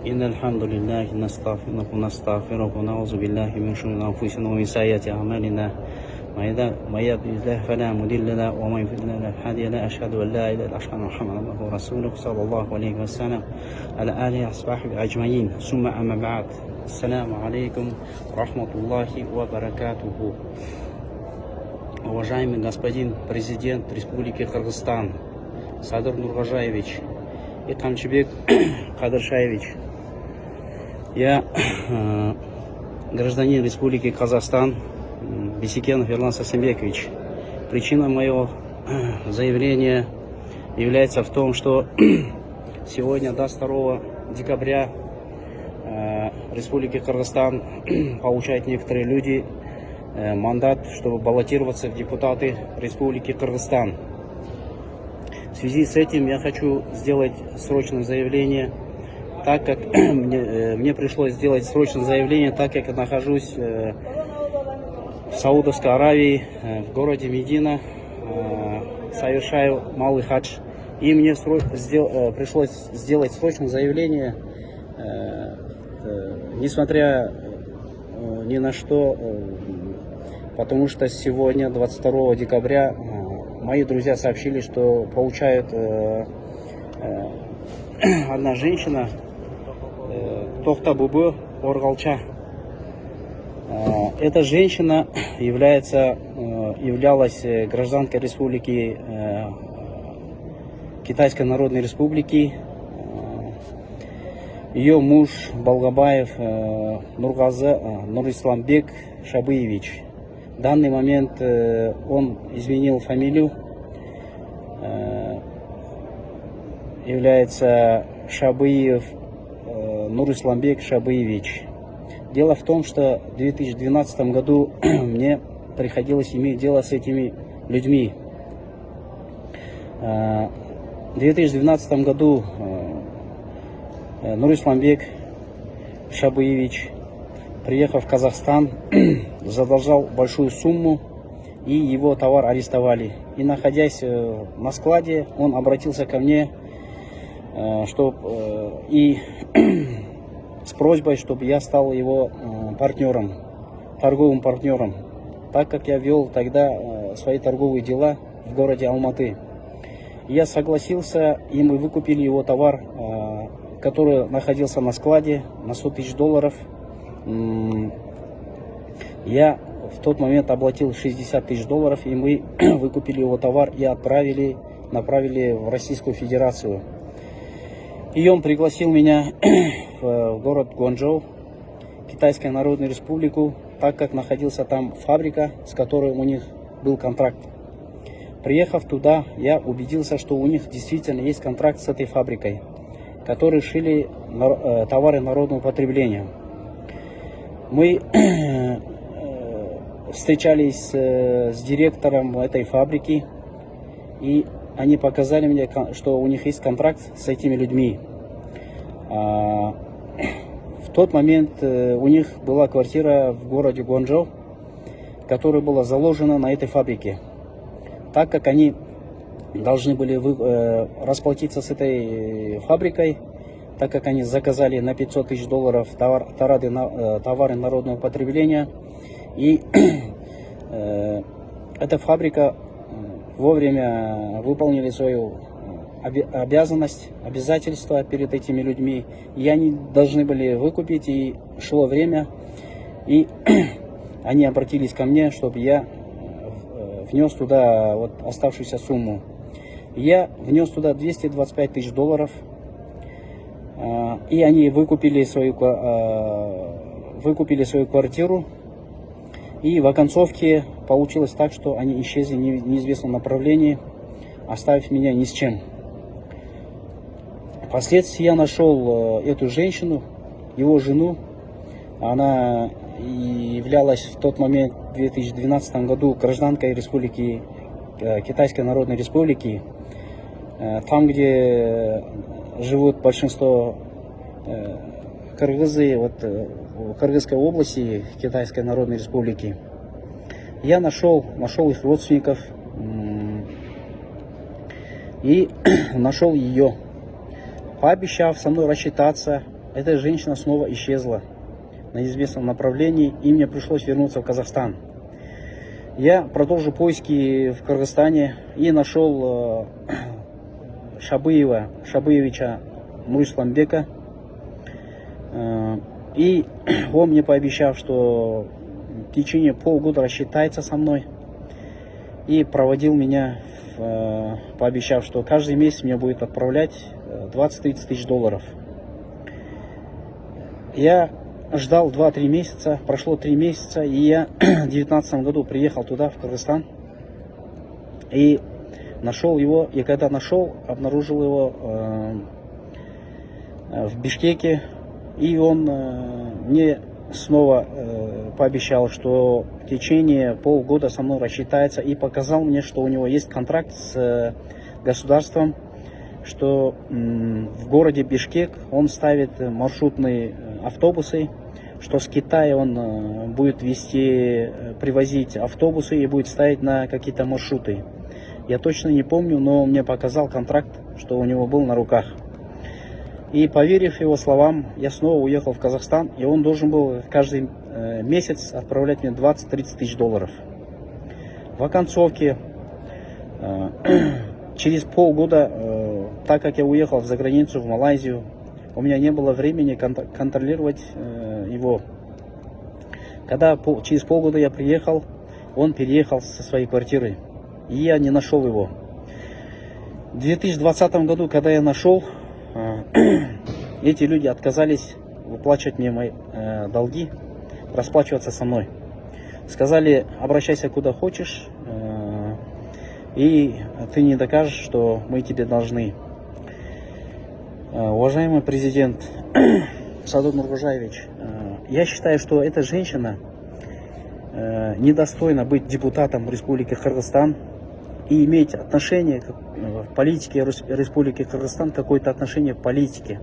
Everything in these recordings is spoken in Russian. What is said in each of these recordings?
إن الحمد لله نستغفره ونستغفره ونعوذ بالله من شرور أنفسنا ومن سيئات أعمالنا من يهده الله فلا مضل له ومن يضلل فلا هادي له أشهد أن لا إله إلا الله أشهد أن محمدا عبده ورسوله صلى الله عليه وسلم على آله وصحبه أجمعين ثم أما بعد السلام عليكم ورحمة الله وبركاته. Уважаемый господин президент Республики Кыргызстан Садыр Нургажаевич и Камчыбек Кадыршаевич, я гражданин Республики Казахстан Бисекенов Ерлан Сасымбекович. Причина моего заявления является в том, что сегодня, до 2 декабря, Республики Кыргызстан получают некоторые люди мандат, чтобы баллотироваться в депутаты Республики Кыргызстан. В связи с этим я хочу сделать срочное заявление, так как мне пришлось сделать срочное заявление, так как я нахожусь в Саудовской Аравии, в городе Медина, совершаю малый хадж. И мне пришлось сделать срочное заявление, несмотря ни на что, потому что сегодня, 22 декабря, мои друзья сообщили, что получает одна женщина, Тохта Бубы Оргалча. Эта женщина являлась гражданкой Республики, Китайской Народной Республики. Ее муж Балгабаев Нурисламбек Шабыевич. В данный момент он изменил фамилию, является Шабыев Нурисламбек Шабыевич. Дело в том, что в 2012 году мне приходилось иметь дело с этими людьми. В 2012 году Нурисламбек Шабыевич, приехав в Казахстан, задолжал большую сумму, и его товар арестовали. И, находясь на складе, он обратился ко мне с просьбой, чтобы я стал его партнером, торговым партнером, так как я вел тогда свои торговые дела в городе Алматы. Я согласился, и мы выкупили его товар, который находился на складе, на $100 000. Я в тот момент оплатил $60 000, и мы выкупили его товар и направили в Российскую Федерацию. И он пригласил меня в город Гуанчжоу, Китайская Народная Республика, так как находился там фабрика, с которой у них был контракт. Приехав туда, я убедился, что у них действительно есть контракт с этой фабрикой, которые шили товары народного потребления. Мы встречались с директором этой фабрики, и они показали мне, что у них есть контракт с этими людьми. В тот момент у них была квартира в городе Гуанчжоу, которая была заложена на этой фабрике. Так как они должны были расплатиться с этой фабрикой, так как они заказали на $500 000 товары народного потребления, и эта фабрика вовремя выполнили свою обязательство перед этими людьми, и они должны были выкупить, и шло время, и они обратились ко мне, чтобы я внес туда оставшуюся сумму. Я внес туда $225 000, и они выкупили свою квартиру, и в оконцовке получилось так, что они исчезли в неизвестном направлении, оставив меня ни с чем. Впоследствии я нашел эту женщину, его жену. Она являлась в тот момент, в 2012 году, гражданкой Республики, Китайской Народной Республики. Там, где живут большинство кыргызы, в Кыргызской области Китайской Народной Республики. Я нашел их родственников и нашел ее. Пообещав со мной рассчитаться, эта женщина снова исчезла на неизвестном направлении, и мне пришлось вернуться в Казахстан. Я продолжил поиски в Кыргызстане и нашел Шабыевича Нурисламбека. И он мне пообещал, что в течение полгода рассчитается со мной. И проводил меня, пообещав, что каждый месяц мне будет отправлять 20-30 тысяч долларов. Я ждал 2-3 месяца, прошло 3 месяца, и я в 2019 году приехал туда, в Кыргызстан, и нашел его, и когда нашел, обнаружил его в Бишкеке, и он мне снова пообещал, что в течение полгода со мной рассчитается, и показал мне, что у него есть контракт с государством, что в городе Бишкек он ставит маршрутные автобусы, что с Китая он будет привозить автобусы и будет ставить на какие-то маршруты. Я точно не помню, но он мне показал контракт, что у него был на руках. И поверив его словам, я снова уехал в Казахстан, и он должен был каждый месяц отправлять мне 20-30 тысяч долларов. В оконцовке, через полгода, так как я уехал за границу, в Малайзию, у меня не было времени контролировать его. Когда через полгода я приехал, он переехал со своей квартиры, и я не нашел его. В 2020 году, когда я нашел, эти люди отказались выплачивать мне мои долги, расплачиваться со мной. Сказали: обращайся куда хочешь, и ты не докажешь, что мы тебе должны. Уважаемый президент Садыр Нуркожаевич, я считаю, что эта женщина недостойна быть депутатом Республики Кыргызстан и иметь отношение в политике Республики Кыргызстан, какое-то отношение в политике.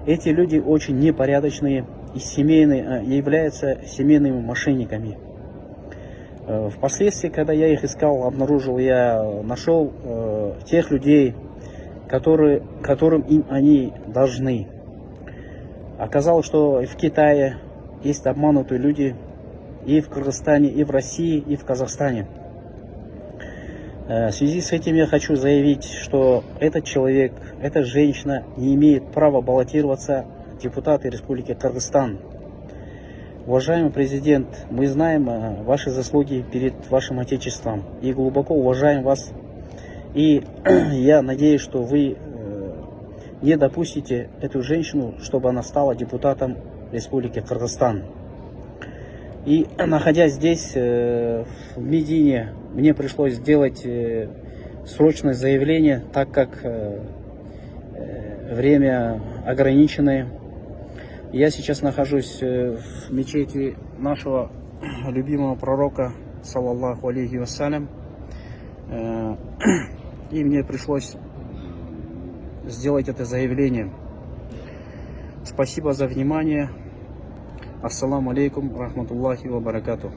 Эти люди очень непорядочные и являются семейными мошенниками. Впоследствии, когда я их искал, обнаружил, я нашел тех людей, которым они должны. Оказалось, что в Китае есть обманутые люди и в Кыргызстане, и в России, и в Казахстане. В связи с этим я хочу заявить, что этот человек, эта женщина не имеет права баллотироваться в депутаты Республики Кыргызстан. Уважаемый президент, мы знаем ваши заслуги перед вашим Отечеством и глубоко уважаем вас. И я надеюсь, что вы не допустите эту женщину, чтобы она стала депутатом Республики Кыргызстан. И находясь здесь, в Медине, мне пришлось сделать срочное заявление, так как время ограниченное. Я сейчас нахожусь в мечети нашего любимого пророка, саллаллаху алейхи вассалям. И мне пришлось сделать это заявление. Спасибо за внимание. Ассаламу алейкум рахматуллахи ва баракату.